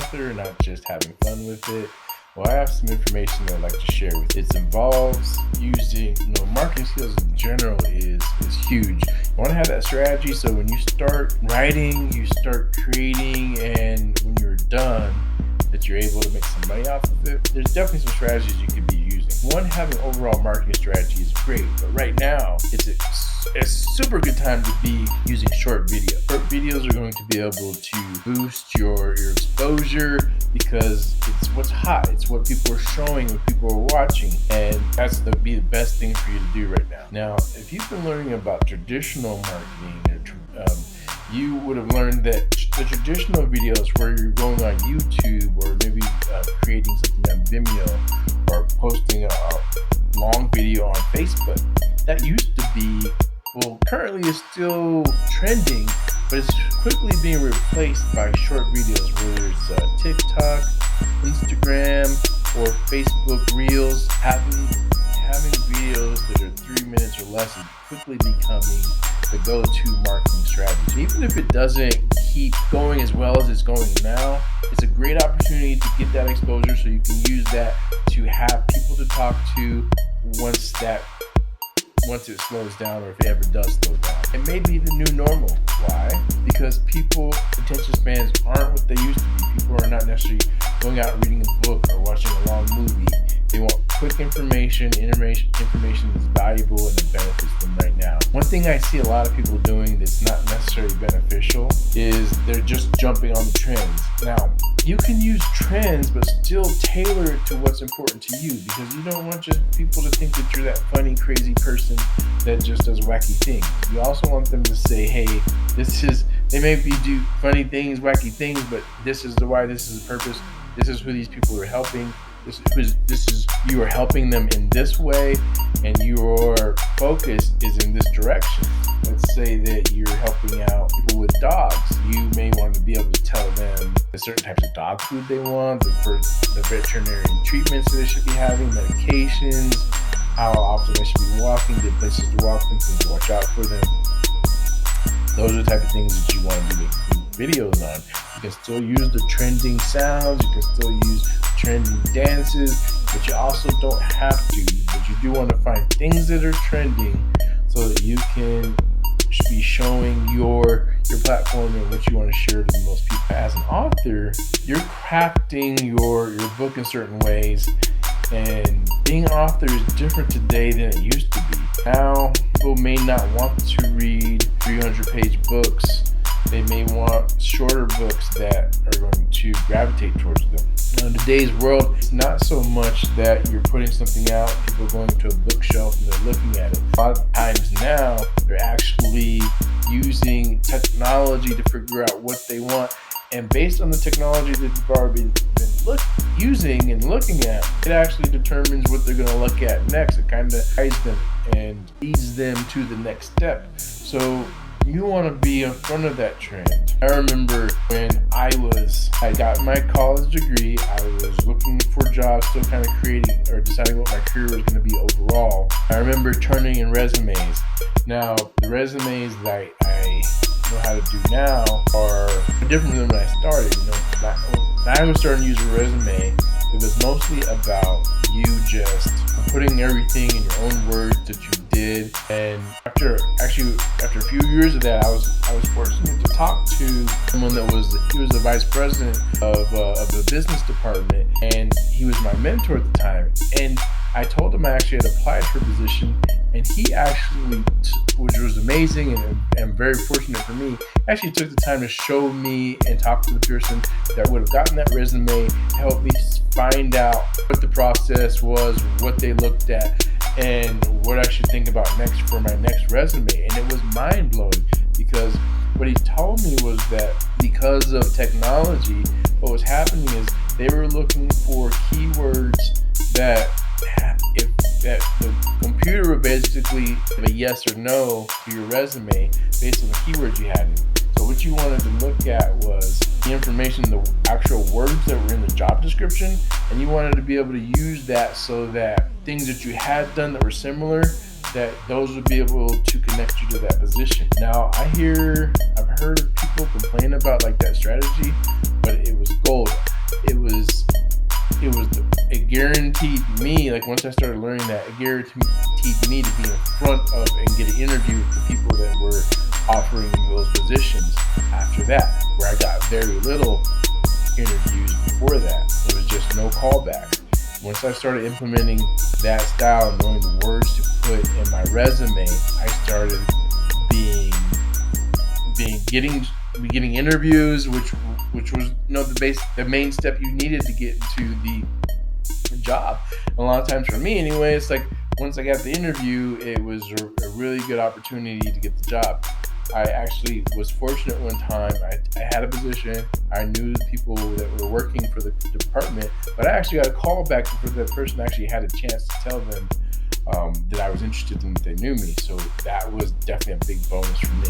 author, not just having fun with it, well, I have some information that I'd like to share with you. It involves using, marketing skills in general is huge. You want to have that strategy so when you start writing, you start creating, and when you're done, that you're able to make some money off of it. There's definitely some strategies you could be using. One, having overall marketing strategy is great, but right now it's a super good time to be using short videos. Short videos are going to be able to boost your exposure because it's what's hot. It's what people are showing, what people are watching, and that's the best thing for you to do right now. Now, if you've been learning about traditional marketing, you would have learned that the traditional videos where you're going on YouTube or maybe creating something on Vimeo or posting a long video on Facebook, that used to be, well, currently is still trending, but it's quickly being replaced by short videos, whether it's TikTok, Instagram, or Facebook Reels. Having videos that are 3 minutes or less is quickly becoming the go-to marketing strategy. Even if it doesn't keep going as well as it's going now, it's a great opportunity to get that exposure so you can use that to have people to talk to once it slows down, or if it ever does slow down. It may be the new normal. Why? Because attention spans aren't what they used to be. People are not necessarily going out and reading a book or watching a long movie. They want quick information that's valuable and that benefits them right now. One thing I see a lot of people doing that's not necessarily beneficial is they're just jumping on the trends. Now, you can use trends, but still tailor it to what's important to you, because you don't want just people to think that you're that funny, crazy person that just does wacky things. You also want them to say, hey, they may do funny things, wacky things, but this is the why, this is the purpose, this is who these people are helping. You are helping them in this way, and your focus is in this direction. Let's say that you're helping out people with dogs. You may want to be able to tell them the certain types of dog food they want, the veterinary treatments that they should be having, medications, how often they should be walking, good places to walk them, things to watch out for them. Those are the type of things that you want to be making videos on. You can still use the trending sounds, you can still use trending dances, but you also don't have to. But you do want to find things that are trending so that you can be showing your platform and what you want to share to the most people. As an author, you're crafting your book in certain ways, and being an author is different today than it used to be. Now, people may not want to read 300-page books. They may want shorter books that are going to gravitate towards them. Now, in today's world, it's not so much that you're putting something out, people are going to a bookshelf and they're looking at it. A lot of times now, they're actually using technology to figure out what they want. And based on the technology that they've already been using and looking at, it actually determines what they're going to look at next. It kind of guides them and leads them to the next step. So you want to be in front of that trend. I remember when I got my college degree, I was looking for jobs, still kind of creating or deciding what my career was going to be overall. I remember turning in resumes. Now, the resumes that I know how to do now are different than when I started. When I was starting to use a resume, it was mostly about you just putting everything in your own words that you did. And after a few years of that, I was fortunate to talk to someone he was the vice president of the business department, and he was my mentor at the time. And I told him I actually had applied for a position, and he actually, which was amazing and very fortunate for me, actually took the time to show me and talk to the person that would have gotten that resume, help me find out what the process was, what they looked at, and what I should think about next for my next resume. And it was mind-blowing, because what he told me was that because of technology, what was happening is they were looking for keywords that the computer would basically give a yes or no to your resume based on the keywords you had in. So what you wanted to look at was the information, the actual words that were in the job description, and you wanted to be able to use that so that things that you had done that were similar, that those would be able to connect you to that position. Now, I've heard people complain about like that strategy, but it was gold. it guaranteed me, like once I started learning that, it guaranteed me to be in front of and get an interview with the people that were offering those positions after that, where I got very little interviews before that. It was just no callbacks. Once I started implementing that style and knowing the words to put in my resume, I started getting interviews, which was the main step you needed to get into the job. And a lot of times for me anyway, it's like once I got the interview, it was a really good opportunity to get the job. I actually was fortunate one time. I had a position. I knew the people that were working for the department, but I actually got a call back before that person actually had a chance to tell them that I was interested in that they knew me. So that was definitely a big bonus for me.